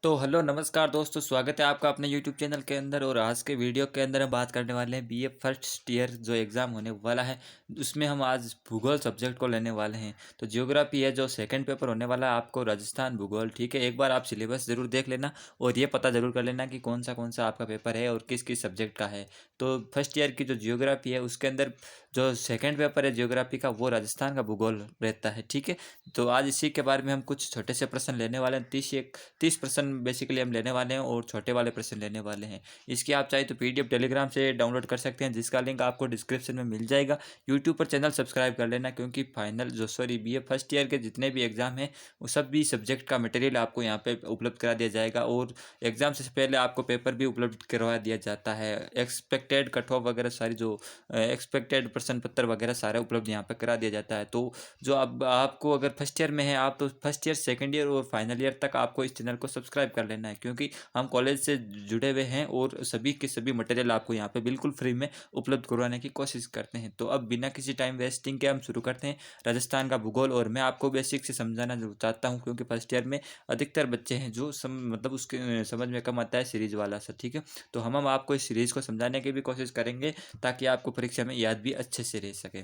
तो हेलो नमस्कार दोस्तों, स्वागत है आपका अपने यूट्यूब चैनल के अंदर। और आज के वीडियो के अंदर हम बात करने वाले हैं बीए फर्स्ट ईयर जो एग्ज़ाम होने वाला है, उसमें हम आज भूगोल सब्जेक्ट को लेने वाले हैं। तो ज्योग्राफी है जो सेकंड पेपर होने वाला है आपको, राजस्थान भूगोल। ठीक है, एक बार आप सिलेबस ज़रूर देख लेना और ये पता ज़रूर कर लेना कि कौन सा आपका पेपर है और किस किस सब्जेक्ट का है। तो फर्स्ट ईयर की जो ज्योग्राफी है उसके अंदर जो सेकेंड पेपर है ज्योग्राफी का, वो राजस्थान का भूगोल रहता है। ठीक है, तो आज इसी के बारे में हम कुछ छोटे से प्रश्न लेने वाले हैं। 30 प्रश्न बेसिकली हम लेने वाले हैं और छोटे वाले प्रश्न लेने वाले हैं। इसकी आप चाहे तो पीडीएफ टेलीग्राम से डाउनलोड कर सकते हैं, जिसका लिंक आपको डिस्क्रिप्शन में मिल जाएगा। यूट्यूब पर चैनल सब्सक्राइब कर लेना, क्योंकि फाइनल जो बीए फर्स्ट ईयर के जितने भी एग्जाम हैं वो सब भी सब्जेक्ट का मटेरियल आपको यहाँ पे उपलब्ध करा दिया जाएगा। और एग्जाम से पहले आपको पेपर भी उपलब्ध करवा दिया जाता है। एक्सपेक्टेड कट ऑफ वगैरह सारी जो एक्सपेक्टेड प्रश्न पत्र वगैरह सारा उपलब्ध यहाँ पर करा दिया जाता है। तो जो अब आपको अगर फर्स्ट ईयर में है आप, तो फर्स्ट ईयर सेकंड ईयर और फाइनल ईयर तक आपको इस चैनल को सब्सक्राइब कर लेना है, क्योंकि हम कॉलेज से जुड़े हुए हैं और सभी के सभी मटेरियल आपको यहाँ पे बिल्कुल फ्री में उपलब्ध करवाने की कोशिश करते हैं। तो अब बिना किसी टाइम वेस्टिंग के हम शुरू करते हैं राजस्थान का भूगोल। और मैं आपको बेसिक से समझाना जो चाहता हूँ, क्योंकि फर्स्ट ईयर में अधिकतर बच्चे हैं जो मतलब उसके समझ में कम आता है सीरीज वाला सा। ठीक है, तो हम आपको इस सीरीज को समझाने की भी कोशिश करेंगे, ताकि आपको परीक्षा में याद भी अच्छे से रह सके।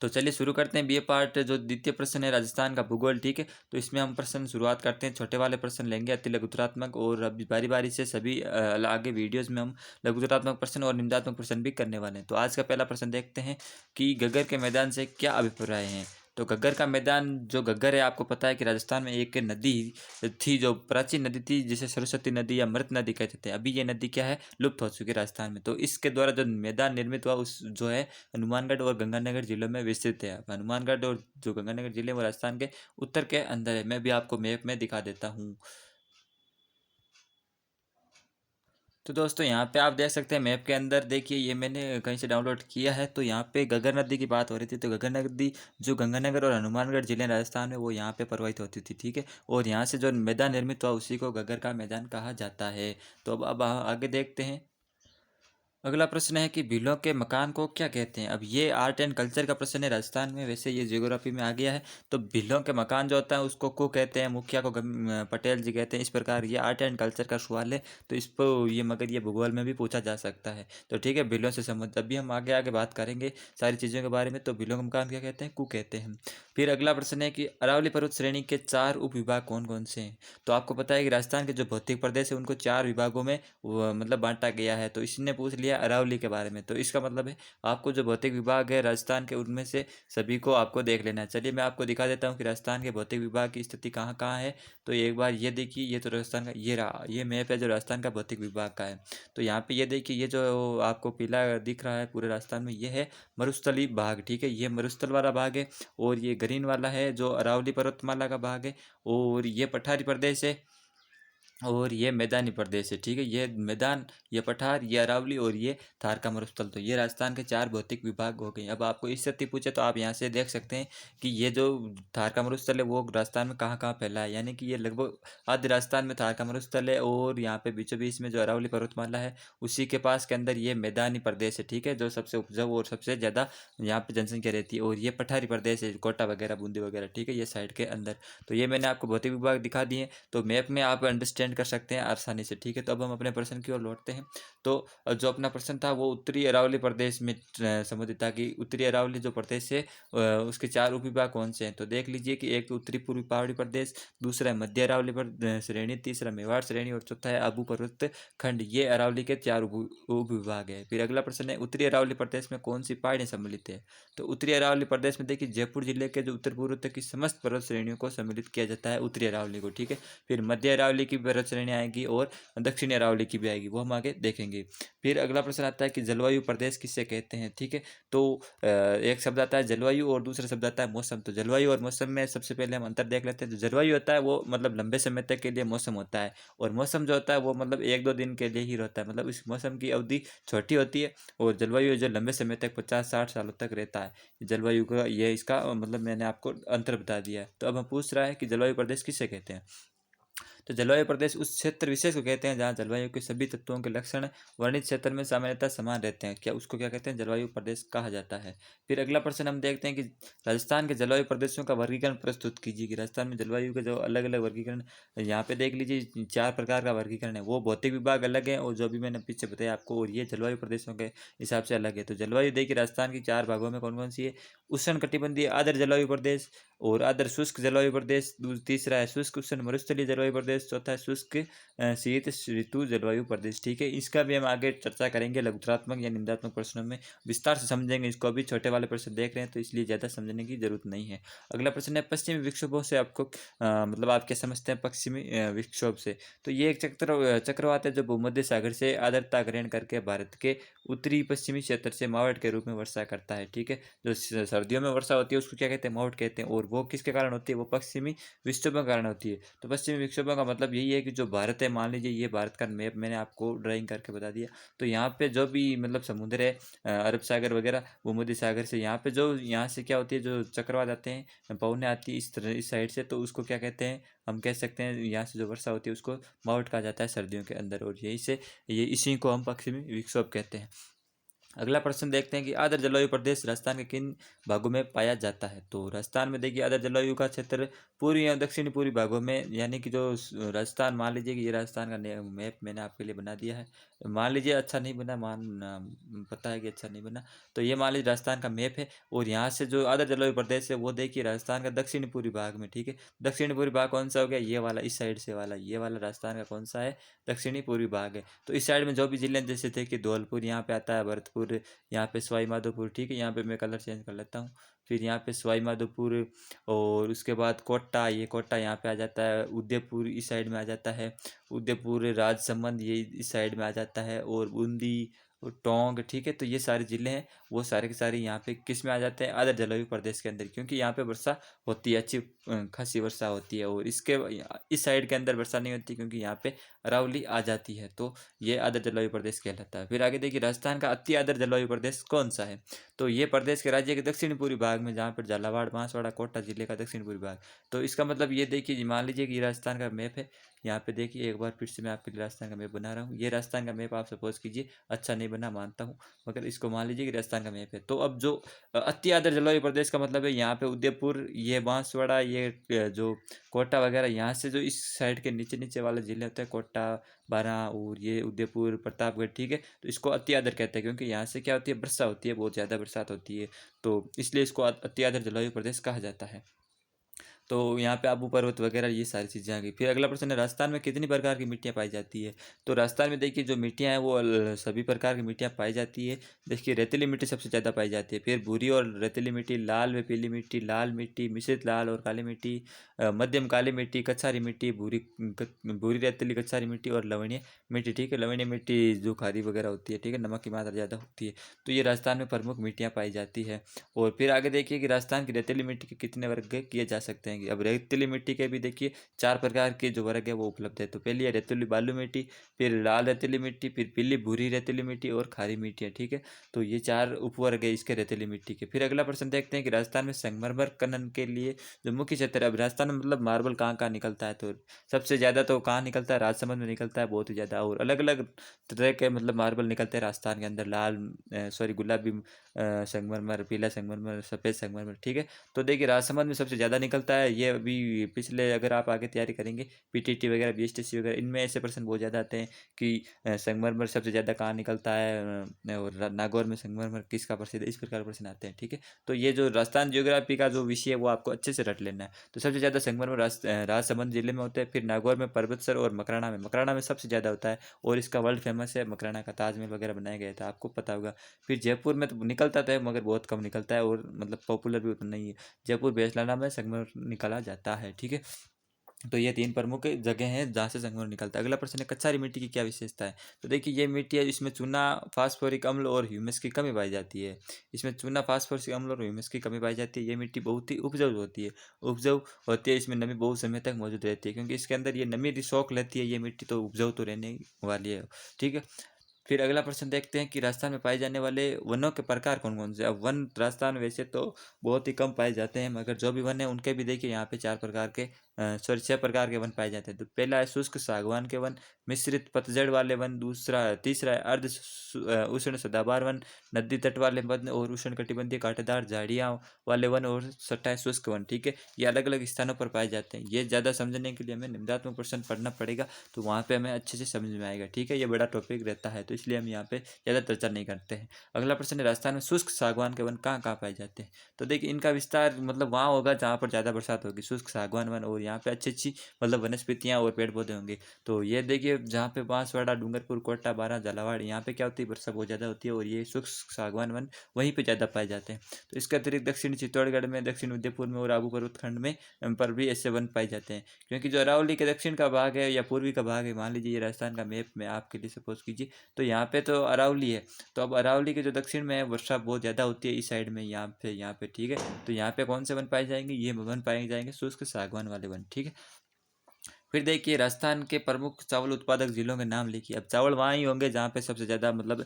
तो चलिए शुरू करते हैं बीए पार्ट। जो द्वितीय प्रश्न है राजस्थान का भूगोल। ठीक है, तो इसमें हम प्रश्न शुरुआत करते हैं, छोटे वाले प्रश्न लेंगे अति लघुतरात्मक, और अभी बारी बारी से सभी आगे वीडियोस में हम लघुतरात्मक प्रश्न और निम्नात्मक प्रश्न भी करने वाले हैं। तो आज का पहला प्रश्न देखते हैं कि घग्गर के मैदान से क्या अभिप्राय हैं। तो घग्गर का मैदान, जो घग्गर है आपको पता है कि राजस्थान में एक नदी थी, जो प्राचीन नदी थी, जिसे सरस्वती नदी या मृत नदी कहते थे। अभी ये नदी क्या है, लुप्त हो चुकी है राजस्थान में। तो इसके द्वारा जो मैदान निर्मित हुआ उस जो है हनुमानगढ़ और गंगानगर जिलों में विस्तृत है। हनुमानगढ़ और जो गंगानगर जिले वो राजस्थान के उत्तर के अंदर है। मैं भी आपको मैप में दिखा देता हूँ। तो दोस्तों यहाँ पे आप देख सकते हैं मैप के अंदर, देखिए ये मैंने कहीं से डाउनलोड किया है। तो यहाँ पे घग्गर नदी की बात हो रही थी। तो घग्गर नदी जो गंगानगर और हनुमानगढ़ जिले राजस्थान में, वो यहाँ पे प्रवाहित होती थी। ठीक है, और यहाँ से जो मैदान निर्मित हुआ उसी को घग्गर का मैदान कहा जाता है। तो अब आगे देखते हैं। अगला प्रश्न है कि भीलों के मकान को क्या कहते हैं। अब ये आर्ट एंड कल्चर का प्रश्न है राजस्थान में, वैसे ये जियोग्राफी में आ गया है। तो भीलों के मकान जो होता है उसको को कहते हैं, मुखिया को पटेल जी कहते हैं। इस प्रकार ये आर्ट एंड कल्चर का सवाल है, तो इस पर ये मगर ये भूगोल में भी पूछा जा सकता है। तो ठीक है, भीलों से संबंध अभी हम आगे आगे बात करेंगे सारी चीज़ों के बारे में। तो भीलों के मकान क्या कहते हैं, कु कहते हैं। फिर अगला प्रश्न है कि अरावली पर्वत श्रेणी के 4 उप विभाग कौन कौन से हैं। तो आपको पता है कि राजस्थान के जो भौतिक प्रदेश है उनको 4 विभागों में मतलब बांटा गया है। तो इसने पूछ लिया अरावली के बारे में, तो इसका मतलब है आपको जो भौतिक विभाग है राजस्थान के, उनमें से सभी को आपको देख लेना है। चलिए मैं आपको दिखा देता हूँ कि राजस्थान के भौतिक विभाग की स्थिति कहाँ कहाँ है। तो एक बार ये देखिए, ये तो राजस्थान का ये रहा, ये मैप है जो राजस्थान का भौतिक विभाग का है। तो यहाँ पे ये देखिए, ये जो आपको पीला दिख रहा है पूरे राजस्थान में, ये है मरुस्थली भाग। ठीक है, ये मरुस्थल वाला भाग है। और ये ग्रीन वाला है जो अरावली पर्वतमाला का भाग है। और ये पठारी प्रदेश है। और ये मैदानी प्रदेश है। ठीक है, ये मैदान, ये पठार, ये अरावली और ये थार का मरुस्थल। तो ये राजस्थान के 4 भौतिक विभाग हो गए। अब आपको इस स्थिति पूछे तो आप यहाँ से देख सकते हैं कि ये जो थार का मरुस्थल है वो राजस्थान में कहाँ कहाँ फैला है। यानी कि ये लगभग आधे राजस्थान में थार का मरुस्थल है, और यहाँ पे बीचों बीच में जो अरावली पर्वतमाला है उसी के पास के अंदर ये मैदानी प्रदेश है। ठीक है, जो सबसे उपजाऊ और सबसे ज़्यादा यहाँ पे जनसंख्या रहती है। और ये पठारी प्रदेश है, कोटा वगैरह, बूंदी वगैरह। ठीक है, ये साइड के अंदर। तो ये मैंने आपको भौतिक विभाग दिखा दिए, तो मैप में आप अंडरस्टैंड कर सकते हैं आसानी से। ठीक है, तो अब हम अपने प्रश्न की ओर लौटते हैं। तो जो अपना प्रश्न था वो उत्तरी अरावली प्रदेश में संबंधित था, कि उत्तरी अरावली जो प्रदेश है उसके 4 उपविभाग कौन से हैं। तो देख लीजिए कि एक उत्तरी पूर्वी पहाड़ी प्रदेश, दूसरा है मध्य अरावली श्रेणी, तीसरा मेवाड़ श्रेणी, और चौथा है आबू पर्वत खंड। ये अरावली के 4 उपविभाग है। फिर अगला प्रश्न है उत्तरी अरावली प्रदेश में कौन सी पहाड़ियाँ सम्मिलित है। तो उत्तरी अरावली प्रदेश में देखिए जयपुर जिले के जो उत्तर पूर्व तक की समस्त पर्वत श्रेणियों को सम्मिलित किया जाता है, उत्तरी अरावली को। ठीक है, फिर मध्य अरावली की पर्वत श्रेणी आएगी और दक्षिणी अरावली की भी आएगी, वो हम आगे देखेंगे। फिर अगला प्रश्न आता है कि जलवायु प्रदेश किसे कहते हैं। ठीक है, तो एक शब्द आता है जलवायु और दूसरा शब्द आता है मौसम। तो जलवायु और मौसम में सबसे पहले हम अंतर देख लेते हैं। जो जलवायु होता है वो मतलब लंबे समय तक के लिए मौसम होता है, और मौसम जो होता है वो मतलब 1-2 दिन के लिए ही रहता है, मतलब इस मौसम की अवधि छोटी होती है। और जलवायु जो लंबे समय तक 50-60 सालों तक रहता है, जलवायु का ये इसका मतलब मैंने आपको अंतर बता दिया है। तो अब हम पूछ रहा है कि जलवायु प्रदेश किसे कहते हैं। तो जलवायु प्रदेश उस क्षेत्र विशेष को कहते हैं जहाँ जलवायु के सभी तत्वों के लक्षण वर्णित क्षेत्र में सामान्यतः समान रहते हैं। क्या उसको क्या कहते हैं? जलवायु प्रदेश कहा जाता है। फिर अगला प्रश्न हम देखते हैं कि राजस्थान के जलवायु प्रदेशों का वर्गीकरण प्रस्तुत कीजिए। कि राजस्थान में जलवायु के जो अलग अलग वर्गीकरण, यहाँ पे देख लीजिए 4 प्रकार का वर्गीकरण है। वो भौतिक विभाग अलग है, और जो भी मैंने पीछे बताया आपको, और ये जलवायु प्रदेशों के हिसाब से अलग है। तो जलवायु देखिए राजस्थान की 4 भागों में कौन कौन सी है? उष्ण कटिबंधीय आर्द्र जलवायु प्रदेश, और आर्द्र शुष्क जलवायु प्रदेश, तीसरा है शुष्क उष्ण मरुस्थलीय जलवायु प्रदेश, चौथा है शुष्क शीत ऋतु जलवायु प्रदेश। ठीक है, इसका भी हम आगे चर्चा करेंगे लघुत्रात्मक या निंदात्मक प्रश्नों में, विस्तार से समझेंगे इसको। अभी छोटे वाले प्रश्न देख रहे हैं तो इसलिए ज़्यादा समझने की जरूरत नहीं है। अगला प्रश्न है पश्चिमी विक्षोभों से आपको मतलब आप क्या समझते हैं पश्चिमी विक्षोभ से? तो ये एक चक्रवात है जो भूमध्य सागर से आर्द्रता ग्रहण करके भारत के उत्तरी पश्चिमी क्षेत्र से मावट के रूप में वर्षा करता है। ठीक है, जो सर्दियों में वर्षा होती है उसको क्या कहते हैं? मावट कहते हैं। और वो किसके कारण होती है? वो पश्चिमी विक्षोभों के कारण होती है। तो पश्चिमी विक्षोभों का मतलब यही है कि जो भारत है, मान लीजिए ये भारत का मैप मैंने आपको ड्राइंग करके बता दिया, तो यहाँ पे जो भी मतलब समुद्र है, अरब सागर वगैरह, भूमध्य सागर से यहाँ पे जो यहाँ से क्या होती है, जो चक्रवात आते हैं, पवनें आती है इस तरह इस साइड से, तो उसको क्या कहते हैं? हम कह सकते हैं यहाँ से जो वर्षा होती है उसको मावट कहा जाता है सर्दियों के अंदर, और यही से ये इसी को हम पश्चिमी विक्षोभ कहते हैं। अगला प्रश्न देखते हैं कि आर्द्र जलवायु प्रदेश राजस्थान के किन भागों में पाया जाता है? तो राजस्थान में देखिए आर्द्र जलवायु का क्षेत्र पूर्वी एवं दक्षिणी पूर्वी भागों में, यानी कि जो राजस्थान, मान लीजिए कि ये राजस्थान का मैप मैंने आपके लिए बना दिया है। मान लीजिए अच्छा नहीं बना, पता है कि अच्छा नहीं बना, तो ये मान लीजिए राजस्थान का मैप है, और यहाँ से जो आर्द्र जलवायु प्रदेश है वो देखिए राजस्थान का दक्षिणी पूर्वी भाग में। ठीक है, दक्षिणी पूर्वी भाग कौन सा हो गया? ये वाला, इस साइड से वाला, ये वाला राजस्थान का कौन सा है? दक्षिणी पूर्वी भाग है। तो इस साइड में जो भी जिले जैसे थे कि धौलपुर यहाँ पे आता है, भरतपुर, यहाँ पे सवाई माधोपुर। ठीक है, यहाँ पे मैं कलर चेंज कर लेता हूँ। फिर यहाँ पे सवाई माधोपुर, और उसके बाद कोटा, ये कोटा यहाँ पे आ जाता है। उदयपुर इस साइड में आ जाता है। उदयपुर, राजसमंद ये इस साइड में आ जाता है, और बूंदी और टोंक। ठीक है, तो ये सारे जिले हैं, वो सारे के सारे यहाँ पे किस में आ जाते हैं? आर्द्र जलवायु प्रदेश के अंदर, क्योंकि यहाँ पे वर्षा होती है, अच्छी खासी वर्षा होती है। और इसके इस साइड के अंदर वर्षा नहीं होती, क्योंकि यहाँ पे अरावली आ जाती है, तो ये आर्द्र जलवायु प्रदेश कहलाता है। फिर आगे देखिए राजस्थान का अति आर्द्र जलवायु प्रदेश कौन सा है? तो ये प्रदेश के राज्य के दक्षिण पूर्वी भाग में, जहाँ पर झालावाड़, बांसवाड़ा, कोटा जिले का दक्षिण पूर्वी भाग। तो इसका मतलब ये देखिए, मान लीजिए कि ये राजस्थान का मैप है, यहाँ पे देखिए एक बार फिर से मैं आपके लिए राजस्थान का मैप बना रहा हूँ। ये राजस्थान का मैप आप सपोज कीजिए, अच्छा नहीं बना मानता हूँ, मगर इसको मान लीजिए कि राजस्थान का मैप है। तो अब जो अति आर्द्र जलवायु प्रदेश का मतलब है, यहाँ पे उदयपुर, ये बांसवाड़ा, ये जो कोटा वगैरह, यहाँ से जो इस साइड के नीचे नीचे वाले जिले होते हैं, कोटा, बारह, और ये उदयपुर, प्रतापगढ़। ठीक है, तो इसको अति आर्द्र कहते हैं, क्योंकि यहाँ से क्या होती है? वर्षा होती है, बहुत ज़्यादा बरसात होती है, तो इसलिए इसको अति आर्द्र जलवायु प्रदेश कहा जाता है। तो यहाँ पे आबू पर्वत वगैरह ये सारी चीज़ें आ गई। फिर अगला प्रश्न है राजस्थान में कितनी प्रकार की मिट्टियाँ पाई जाती है? तो राजस्थान में देखिए जो मिट्टियाँ हैं वो सभी प्रकार की मिट्टियाँ पाई जाती है। देखिए रेतीली मिट्टी सबसे ज़्यादा पाई जाती है, फिर भूरी और रेतीली मिट्टी, लाल व पीली मिट्टी, लाल मिट्टी, मिश्रित लाल और काली मिट्टी, मध्यम काली मिट्टी, कछारी मिट्टी, भूरी रेतीली कछारी मिट्टी, और लवणीय मिट्टी। ठीक है, लवणीय मिट्टी जो खारी वगैरह होती है, ठीक है, नमक की मात्रा ज़्यादा होती है। तो ये राजस्थान में प्रमुख मिट्टियाँ पाई जाती है। और फिर आगे देखिए कि राजस्थान की रेतीली मिट्टी के कितने वर्ग किए जा सकते हैं। कि अब रेतीली मिट्टी के भी देखिए 4 प्रकार के जो वर्ग है वो उपलब्ध है। तो पहली है रेतीली बालू मिट्टी, फिर लाल रेतीली मिट्टी, फिर पीली भूरी रेतीली मिट्टी, और खारी मिट्टी है। ठीक है, तो ये 4 उपवर्ग है इसके रेतीली मिट्टी के। फिर अगला प्रश्न देखते हैं कि राजस्थान में संगमरमर खनन के लिए जो मुख्य क्षेत्र है, अब राजस्थान में मतलब मार्बल कहाँ कहाँ निकलता है? तो सबसे ज़्यादा तो कहाँ निकलता है? राजसमंद में निकलता है बहुत ही ज़्यादा, और अलग अलग तरह के मतलब मार्बल निकलते हैं राजस्थान के अंदर, लाल सॉरी गुलाबी संगमरमर, पीला संगमरमर, सफ़ेद संगमरमर। ठीक है, तो देखिए राजसमंद में सबसे ज़्यादा निकलता है। ये अभी पिछले, अगर आप आगे तैयारी करेंगे पीटीटी वगैरह, बीएसटीसी वगैरह, इनमें ऐसे प्रश्न बहुत ज़्यादा आते हैं कि संगमरमर सबसे ज़्यादा कहाँ निकलता है, और नागौर में संगमरमर किसका प्रसिद्ध है, इस प्रकार प्रश्न आते हैं। ठीक है, तो ये जो राजस्थान ज्योग्राफी का जो विषय है वो आपको अच्छे से रट लेना है। तो सबसे ज़्यादा संगमरमर राजसमंद जिले में होता है, फिर नागौर में, पर्वतसर और मकराना में सबसे ज़्यादा होता है, और इसका वर्ल्ड फेमस है मकराना का ताजमहल वगैरह बनाया गया था, आपको पता होगा। फिर जयपुर में तो निकलता था मगर बहुत कम निकलता है, और मतलब पॉपुलर भी उतना नहीं है। जयपुर बेसलाना में संगमरमर निकाला जाता है। ठीक है, तो ये 3 प्रमुख जगह हैं जहाँ से संगमरमर निकलता है। अगला प्रश्न है कच्छारी मिट्टी की क्या विशेषता है? तो देखिए ये मिट्टी है जिसमें चूना, फास्फोरिक अम्ल और ह्यूमस की कमी पाई जाती है। इसमें चूना, फास्फोरिक अम्ल और ह्यूमस की कमी पाई जाती है। ये मिट्टी बहुत ही उपजाऊ होती है, इसमें नमी बहुत समय तक मौजूद रहती है, क्योंकि इसके अंदर ये नमी सोख लेती है ये मिट्टी, तो उपजाऊ तो रहने वाली है। ठीक है, फिर अगला प्रश्न देखते हैं कि राजस्थान में पाए जाने वाले वनों के प्रकार कौन कौन से। अब वन राजस्थान में वैसे तो बहुत ही कम पाए जाते हैं, मगर जो भी वन है उनके भी देखिए यहाँ पे 4 प्रकार के सॉरी 6 प्रकार के वन पाए जाते हैं। तो पहला है शुष्क सागवान के वन, मिश्रित पतझड़ वाले वन, तीसरा है उष्ण सदाबहार वन, नदी तट वाले वन और उष्णकटिबंधीय कांटेदार झाड़ियाँ वाले वन, और छठा है शुष्क वन। ठीक है, ये अलग अलग स्थानों पर पाए जाते हैं। ये ज़्यादा समझने के लिए हमें निबंधात्मक प्रश्न पढ़ना पड़ेगा, तो वहाँ पे हमें अच्छे से समझ में आएगा। ठीक है, ये बड़ा टॉपिक रहता है, तो इसलिए हम यहाँ पे ज़्यादा चर्चा नहीं करते हैं। अगला प्रश्न है, राजस्थान में शुष्क सागवान के वन कहाँ कहाँ पाए जाते हैं? तो देखिए, इनका विस्तार मतलब वहाँ होगा जहाँ पर ज़्यादा बरसात होगी, शुष्क सागवान वन, और यहाँ पे अच्छी अच्छी मतलब वनस्पतियाँ और पेड़ पौधे होंगे। तो ये देखिए, जहाँ पे बांसवाड़ा, डूंगरपुर, कोटा, बारह, झालावाड़, यहाँ पे क्या होती है, वर्षा बहुत ज़्यादा होती है, और ये शुष्क सागवान वन वहीं पे ज़्यादा पाए जाते हैं। तो इसके अतिरिक्त दक्षिणी चित्तौड़गढ़ में, दक्षिण उदयपुर में और आबू पर्वत खंड में पर भी ऐसे वन पाए जाते हैं। क्योंकि जो अरावली के दक्षिण का भाग है या पूर्वी का भाग है, मान लीजिए ये राजस्थान का मैप में आपके लिए सपोज कीजिए, तो यहाँ पे तो अरावली है। तो अब अरावली के जो दक्षिण में है, वर्षा बहुत ज़्यादा होती है इस साइड में, यहाँ पे ठीक है। तो यहाँ पे कौन से वन पाए जाएंगे? ये वन पाए जाएंगे शुष्क सागवान वाले वन। ठीक है, फिर देखिए, राजस्थान के प्रमुख चावल उत्पादक जिलों के नाम लिखिए। अब चावल वहाँ ही होंगे जहाँ पे सबसे ज़्यादा मतलब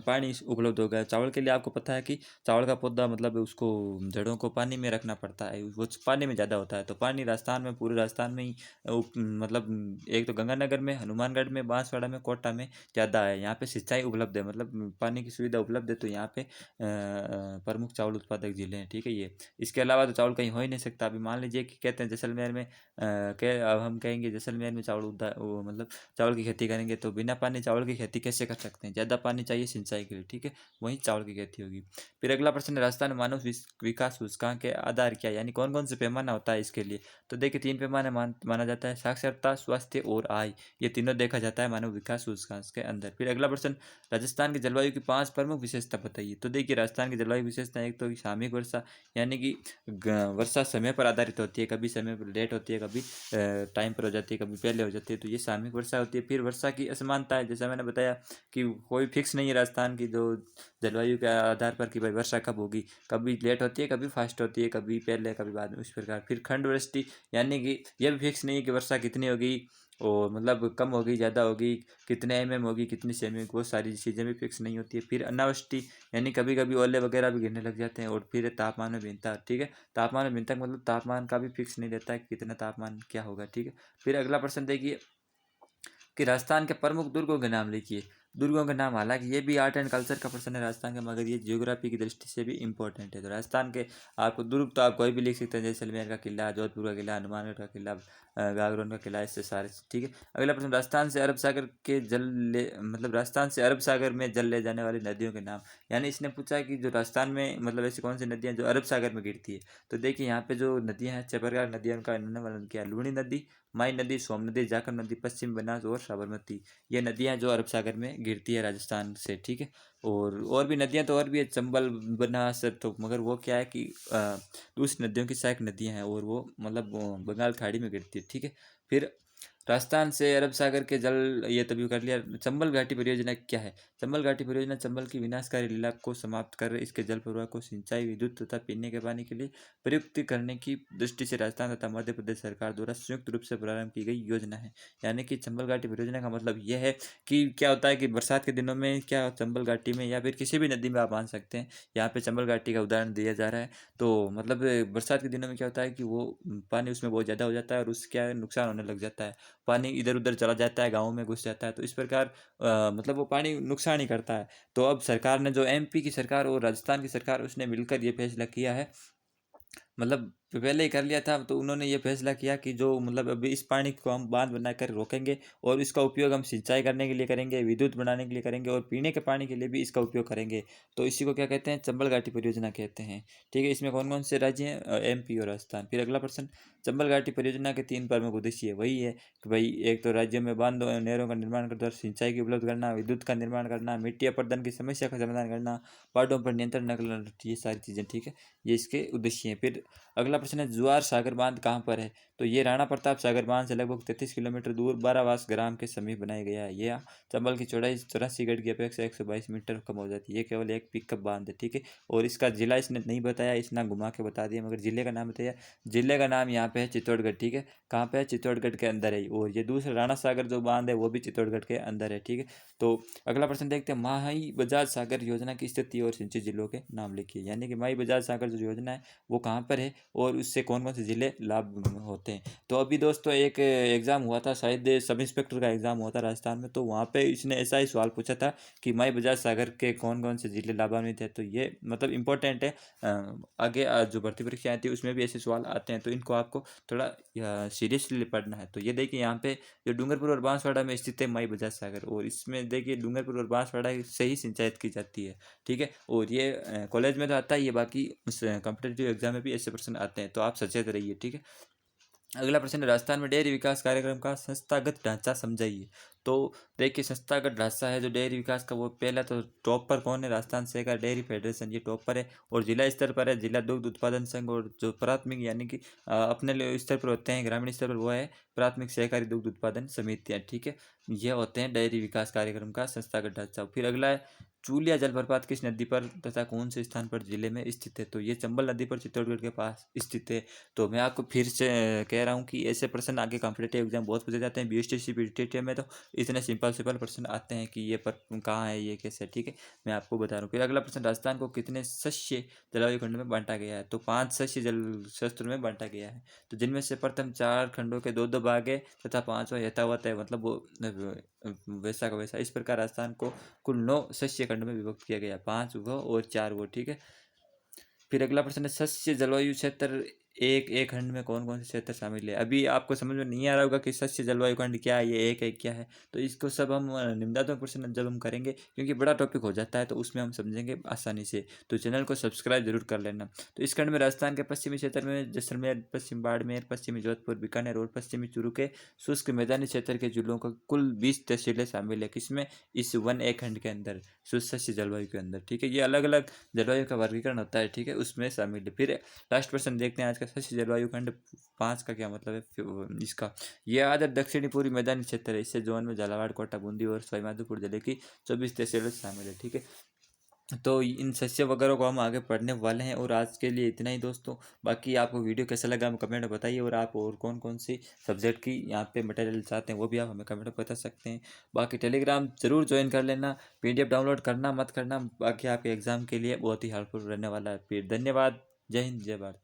पानी उपलब्ध होगा। चावल के लिए आपको पता है कि चावल का पौधा मतलब उसको जड़ों को पानी में रखना पड़ता है, वो पानी में ज़्यादा होता है। तो पानी राजस्थान में, पूरे राजस्थान में ही मतलब एक तो गंगानगर में, हनुमानगढ़ में, बांसवाड़ा में, कोटा में ज़्यादा है। यहाँ पे सिंचाई उपलब्ध है, मतलब पानी की सुविधा उपलब्ध है। तो यहाँ पे प्रमुख चावल उत्पादक जिले हैं। ठीक है, ये इसके अलावा तो चावल कहीं हो ही नहीं सकता। अभी मान लीजिए कि कहते हैं जैसलमेर में अब हम कहेंगे जैसलमेर में चावल वो मतलब चावल की खेती करेंगे, तो बिना पानी चावल की खेती कैसे कर सकते हैं? ज़्यादा पानी चाहिए सिंचाई के लिए। ठीक है, वहीं चावल की खेती होगी। फिर अगला प्रश्न है, राजस्थान में मानव विकास सूचकांक के आधार क्या है, यानी कौन कौन से पैमाना होता है इसके लिए? तो देखिए, 3 पैमाने माना जाता है, साक्षरता, स्वास्थ्य और आय। ये तीनों देखा जाता है मानव विकास सूचकांक के अंदर। फिर अगला प्रश्न, राजस्थान की जलवायु की 5 प्रमुख विशेषता बताइए। तो देखिए, राजस्थान की जलवायु विशेषता, एक तो सामयिक वर्षा, यानी कि वर्षा समय पर आधारित होती है, कभी समय पर लेट होती है, कभी टाइम पर हो जाती है, कभी पहले हो जाती है। तो ये सामयिक वर्षा होती है। फिर वर्षा की असमानता है, जैसा मैंने बताया कि कोई फिक्स नहीं है राजस्थान की जो जलवायु के आधार पर कि भाई वर्षा कब होगी, कभी लेट होती है, कभी फास्ट होती है, कभी पहले, कभी बाद में, उस प्रकार। फिर खंड वृष्टि, यानी कि यह भी फिक्स नहीं है कि वर्षा कितनी होगी, और मतलब कम होगी, ज़्यादा होगी, कितने होगी, कितनी सेमी, वो सारी चीज़ें भी फिक्स नहीं होती है। फिर अनावृष्टि, यानी कभी कभी ओले वगैरह भी गिरने लग जाते हैं। और फिर तापमान में भिन्नता। ठीक है, तापमान में भिन्नता मतलब तापमान का भी फिक्स नहीं रहता है कि कितना तापमान क्या होगा। ठीक है, फिर अगला प्रश्न देखिए कि राजस्थान के प्रमुख दुर्गों के नाम लिखिए। दुर्गों के नाम, हालांकि ये भी आर्ट एंड कल्चर का प्रश्न है राजस्थान का, मगर ये ज्योग्राफी की दृष्टि से भी इंपॉर्टेंट है। तो राजस्थान के आपको दुर्ग तो आप कोई भी लिख सकते हैं, जैसलमेर का किला, जोधपुर का किला, हनुमानगढ़ का किला, गागरोन का किला, इससे सारे। ठीक है, अगला प्रश्न, राजस्थान से अरब सागर के जल ले मतलब राजस्थान से अरब सागर में जल ले जाने वाली नदियों के नाम। यानी इसने पूछा कि जो राजस्थान में मतलब ऐसी कौन सी नदियाँ जो अरब सागर में गिरती है। तो देखिए, यहाँ पे जो नदियाँ हैं, 6 प्रकार नदियाँ, उनका इन्होंने वर्णन किया। लूणी नदी, माई नदी, सोम नदी, जाखल नदी, पश्चिम बनास और साबरमती। ये नदियाँ जो अरब सागर में गिरती है राजस्थान से। ठीक है, और भी नदियाँ तो और भी है, चंबल, बनास, तो मगर वो क्या है कि उस नदियों की सहायक नदियाँ हैं, और वो मतलब बंगाल खाड़ी में गिरती है। ठीक है, फिर राजस्थान से अरब सागर के जल, ये तभी कर लिया। चंबल घाटी परियोजना क्या है? चंबल घाटी परियोजना चंबल की विनाशकारी लीला को समाप्त कर इसके जल प्रवाह को सिंचाई, विद्युत तथा पीने के पानी के लिए प्रयुक्त करने की दृष्टि से राजस्थान तथा मध्य प्रदेश सरकार द्वारा संयुक्त रूप से प्रारंभ की गई योजना है। यानी कि चंबल घाटी परियोजना का मतलब यह है कि क्या होता है कि बरसात के दिनों में क्या चंबल घाटी में या फिर किसी भी नदी में आप मान सकते हैं, यहाँ पे चंबल घाटी का उदाहरण दिया जा रहा है। तो मतलब बरसात के दिनों में क्या होता है कि वो पानी उसमें बहुत ज़्यादा हो जाता है, और उससे क्या है, नुकसान होने लग जाता है, पानी इधर उधर चला जाता है, गाँव में घुस जाता है। तो इस प्रकार मतलब वो पानी नुकसान ही करता है। तो अब सरकार ने, जो एमपी की सरकार और राजस्थान की सरकार, उसने मिलकर ये फैसला किया है, मतलब पहले ही कर लिया था। तो उन्होंने ये फैसला किया कि जो मतलब अभी इस पानी को हम बांध बनाकर रोकेंगे, और इसका उपयोग हम सिंचाई करने के लिए करेंगे, विद्युत बनाने के लिए करेंगे, और पीने के पानी के लिए भी इसका उपयोग करेंगे। तो इसी को क्या कहते हैं? चंबल घाटी परियोजना कहते हैं। ठीक है, इसमें कौन कौन से राज्य हैं? एमपी और राजस्थान। फिर अगला प्रश्न, चंबल घाटी परियोजना के 3 प्रमुख उद्देश्य वही है कि भाई, एक तो राज्य में बांधों और नहरों का निर्माण कर सिंचाई की उपलब्ध करना, विद्युत का निर्माण करना, मिट्टी अपरदन की समस्या का समाधान करना, बाढ़ों पर नियंत्रण करना, ये सारी चीज़ें। ठीक है, ये इसके उद्देश्य हैं। फिर अगला प्रश्न है, जुआर सागर बांध कहाँ पर है? तो ये राणा प्रताप सागर बांध से लगभग 33 किलोमीटर दूर बारावास ग्राम के समीप बनाया गया है। यह चंबल की चौड़ाई 84 गढ़ की अपेक्षा 122 मीटर कम हो जाती है। ये केवल एक पिकअप बांध है। ठीक है, और इसका जिला इसने नहीं बताया, इसने घुमा के बता दिया, मगर जिले का नाम बताया। जिले का नाम यहाँ पे है चित्तौड़गढ़, ठीक है। कहाँ पे है? चित्तौड़गढ़ के अंदर है। और ये दूसरा राणा सागर जो बांध है वो भी चित्तौड़गढ़ के अंदर है, ठीक है। तो अगला प्रश्न देखते हैं, माही बजाज सागर योजना की स्थिति और सिंचित जिलों के नाम लिखिए। यानी कि माही बजाज सागर जो योजना है वो कहाँ पर है और उससे कौन कौन से जिले लाभ होते हैं। तो अभी दोस्तों एक एग्ज़ाम हुआ था, शायद सब इंस्पेक्टर का एग्ज़ाम हुआ था राजस्थान में, तो वहाँ पे इसने ऐसा ही सवाल पूछा था कि माई बजाज सागर के कौन कौन से जिले लाभान्वित है। तो ये मतलब इंपॉर्टेंट है, आगे जो भर्ती परीक्षा आती है उसमें भी ऐसे सवाल आते हैं, तो इनको आपको थोड़ा सीरियसली पढ़ना है। तो ये देखिए यहाँ पे जो डूंगरपुर और बांसवाड़ा में स्थित है माई बजाज सागर, और इसमें देखिए डूंगरपुर और बांसवाड़ा से ही सिंचाई की जाती है, ठीक है। और ये कॉलेज में तो आता ही है, बाकी कॉम्पिटेटिव एग्जाम में भी ऐसे प्रश्न आते हैं, तो आप सचेत रहिए, ठीक है। अगला प्रश्न है, राजस्थान में डेयरी विकास कार्यक्रम का संस्थागत ढांचा समझाइए। तो देखिए संस्थागत ढांचा है जो डेयरी विकास का, वो पहला तो टॉप पर कौन है? राजस्थान सहकारी डेयरी फेडरेशन, ये टॉप पर है। और जिला स्तर पर है जिला दुग्ध उत्पादन संघ, और जो प्राथमिक यानी कि अपने स्तर पर होते हैं ग्रामीण स्तर पर, वो है प्राथमिक सहकारी दुग्ध उत्पादन समितियाँ, ठीक है। ये होते हैं डेयरी विकास कार्यक्रम का संस्थागत ढांचा। फिर अगला है, चूलिया जलप्रपात किस नदी पर तथा कौन से स्थान पर जिले में स्थित है? तो ये चंबल नदी पर चित्तौड़गढ़ के पास स्थित है। तो मैं आपको फिर से कह रहा हूँ कि ऐसे प्रश्न आगे कॉम्पिटेटिव एग्जाम बहुत पूछे जाते हैं। बीएसटीसी पीटीटी में तो इतने सिंपल सिंपल प्रश्न आते हैं कि ये पर कहाँ है, ये कैसे, ठीक है। मैं आपको बता रहा हूँ। फिर अगला प्रश्न, राजस्थान को कितने शस्य जलवायु खंड में बांटा गया है? तो 5 शस्य जल क्षेत्र में बांटा गया है। तो जिनमें से प्रथम 4 खंडों के 2-2 भाग है तथा 5वां यथावत है, मतलब वो वैसा का वैसा। इस प्रकार राजस्थान को कुल 9 शस्य खंड में विभक्त किया गया, 5 वो और 4 वो, ठीक है। फिर अगला प्रश्न है, शस्य जलवायु क्षेत्र एक खंड में कौन कौन से क्षेत्र शामिल है? अभी आपको समझ में नहीं आ रहा होगा कि शस्य जलवायु खंड क्या है, ये एक है क्या है। तो इसको सब हम निम्नात्मक प्रश्न जब हम करेंगे, क्योंकि बड़ा टॉपिक हो जाता है, तो उसमें हम समझेंगे आसानी से। तो चैनल को सब्सक्राइब जरूर कर लेना। तो इस खंड में राजस्थान के पश्चिमी क्षेत्र में जैसलमेर, पश्चिम बाड़मेर, पश्चिमी जोधपुर, बीकानेर और पश्चिमी चूरू के शुष्क मैदानी क्षेत्र के जिलों का कुल 20 तहसीलें शामिल है। किसमें? इस 1A खंड के अंदर, शुष्क शस्य जलवायु के अंदर, ठीक है। ये अलग अलग जलवायु का वर्गीकरण होता है, ठीक है, उसमें शामिल है। फिर लास्ट क्वेश्चन देखते हैं आज का, शस्य जलवायु खंड 5 का क्या मतलब है इसका। ये आदर दक्षिणी पूर्वी मैदानी क्षेत्र है। इससे जोन में झालावाड़, कोटा, बूंदी और सवाईमाधोपुर जिले की 24 तहसीलें शामिल है, ठीक है। तो इन सस्य वगैरह को हम आगे पढ़ने वाले हैं। और आज के लिए इतना ही दोस्तों। बाकी आपको वीडियो कैसा लगा हमें कमेंट में बताइए, और आप और कौन कौन सी सब्जेक्ट की यहाँ पे मटेरियल चाहते हैं वो भी आप हमें कमेंट में बता सकते हैं। बाकी टेलीग्राम ज़रूर ज्वाइन कर लेना, पीडीएफ डाउनलोड करना मत करना, बाकी आपके एग्ज़ाम के लिए बहुत ही हेल्पफुल रहने वाला है। फिर धन्यवाद, जय हिंद, जय भारत।